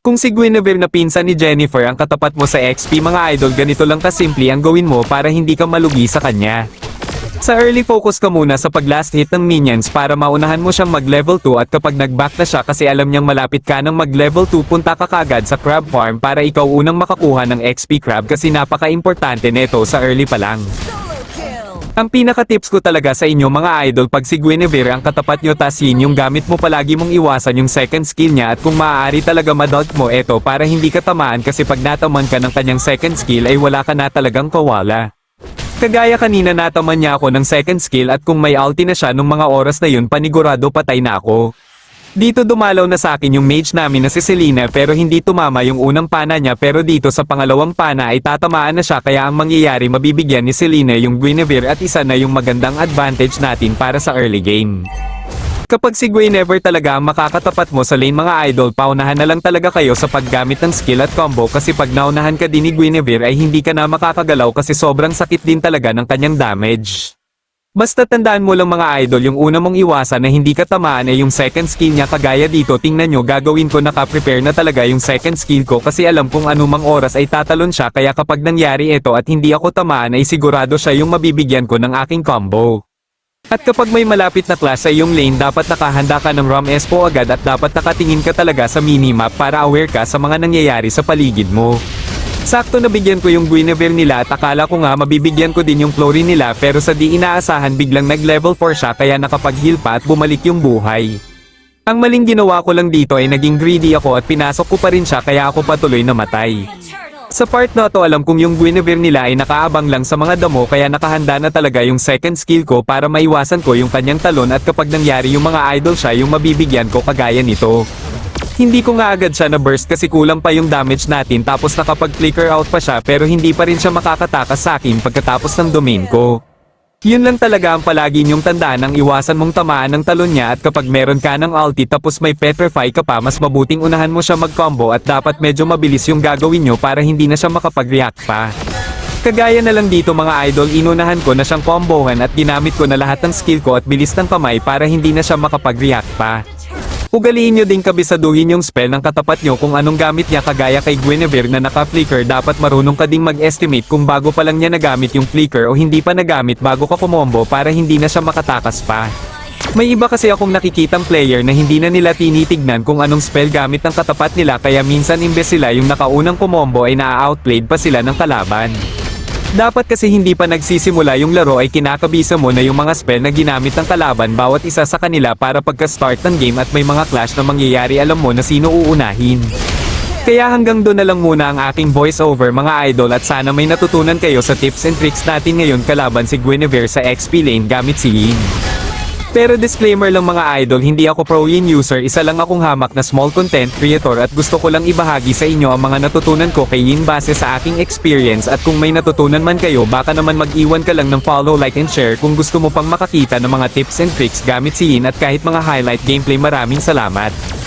Kung si Guinevere na pinsan ni Jennifer ang katapat mo sa XP mga idol, ganito lang kasimple ang gawin mo para hindi ka malugi sa kanya. Sa early focus ka muna sa pag-last hit ng minions para maunahan mo siyang mag-level 2 at kapag nag-back na siya kasi alam niyang malapit ka ng mag-level 2 punta ka kaagad sa crab farm para ikaw unang makakuha ng XP crab kasi napaka-importante neto sa early pa lang. Ang pinaka-tips ko talaga sa inyo mga idol, pag si Guinevere ang katapat nyo tas yun yung gamit mo, palagi mong iwasan yung second skill niya at kung maaari talaga madalt mo eto para hindi ka tamaan kasi pag nataman ka ng kanyang second skill ay wala ka na talagang kawala. Kagaya kanina nataman niya ako ng second skill at kung may ulti na siya nung mga oras na yun panigurado patay na ako. Dito dumalaw na sa akin yung mage namin na si Selena pero hindi tumama yung unang pana niya pero dito sa pangalawang pana ay tatamaan na siya kaya ang mangyayari mabibigyan ni Selena yung Guinevere at isa na yung magandang advantage natin para sa early game. Kapag si Guinevere talaga ang makakatapat mo sa lane mga idol, paunahan na lang talaga kayo sa paggamit ng skill at combo kasi pag naunahan ka din ni Guinevere ay hindi ka na makakagalaw kasi sobrang sakit din talaga ng kanyang damage. Basta tandaan mo lang mga idol, yung una mong iwasan na hindi ka tamaan ay yung second skill niya kagaya dito tingnan nyo gagawin ko naka-prepare na talaga yung second skill ko kasi alam kong anumang oras ay tatalon siya kaya kapag nangyari ito at hindi ako tamaan ay sigurado siya yung mabibigyan ko ng aking combo. At kapag may malapit na class sa iyong lane dapat nakahanda ka ng Ram Espo agad at dapat nakatingin ka talaga sa minimap para aware ka sa mga nangyayari sa paligid mo. Sakto nabigyan ko yung Guinevere nila at akala ko nga mabibigyan ko din yung Chlorine nila pero sa di inaasahan biglang nag-level 4 siya kaya nakapag-heal pa at bumalik yung buhay. Ang maling ginawa ko lang dito ay naging greedy ako at pinasok ko pa rin siya kaya ako patuloy namatay. Sa part na to alam kong yung Guinevere nila ay nakaabang lang sa mga damo kaya nakahanda na talaga yung second skill ko para maiwasan ko yung kanyang talon at kapag nangyari yung mga idol siya yung mabibigyan ko kagaya nito. Hindi ko nga agad siya na burst kasi kulang pa yung damage natin tapos nakapag-flicker out pa siya pero hindi pa rin siya makakatakas sa akin pagkatapos ng domain ko. Yun lang talaga ang palagi niyong tandaan ang iwasan mong tamaan ng talon niya at kapag meron ka ng ulti tapos may petrify ka pa mas mabuting unahan mo siya mag-combo at dapat medyo mabilis yung gagawin nyo para hindi na siya makapag-react pa. Kagaya na lang dito mga idol, inunahan ko na siyang combohan at ginamit ko na lahat ng skill ko at bilis ng kamay para hindi na siya makapag-react pa. Ugaliin nyo din kabisaduhin yung spell ng katapat nyo kung anong gamit niya kagaya kay Guinevere na naka-flicker dapat marunong ka ding mag-estimate kung bago pa lang niya nagamit yung flicker o hindi pa nagamit bago ka kumombo para hindi na siya makatakas pa. May iba kasi akong nakikitang player na hindi na nila tinitignan kung anong spell gamit ng katapat nila kaya minsan imbes sila yung nakaunang kumombo ay na-outplayed pa sila ng kalaban. Dapat kasi hindi pa nagsisimula yung laro ay kinakabisa mo na yung mga spell na ginamit ng kalaban bawat isa sa kanila para pagka-start ng game at may mga clash na mangyayari alam mo na sino uunahin. Kaya hanggang doon na lang muna ang aking voice over mga idol at sana may natutunan kayo sa tips and tricks natin ngayon kalaban si Guinevere sa XP lane gamit si Yin. Pero disclaimer lang mga idol, hindi ako pro Yin user, isa lang akong hamak na small content creator at gusto ko lang ibahagi sa inyo ang mga natutunan ko kay Yin base sa aking experience at kung may natutunan man kayo baka naman mag-iwan ka lang ng follow, like and share kung gusto mo pang makakita ng mga tips and tricks gamit si Yin at kahit mga highlight gameplay. Maraming salamat.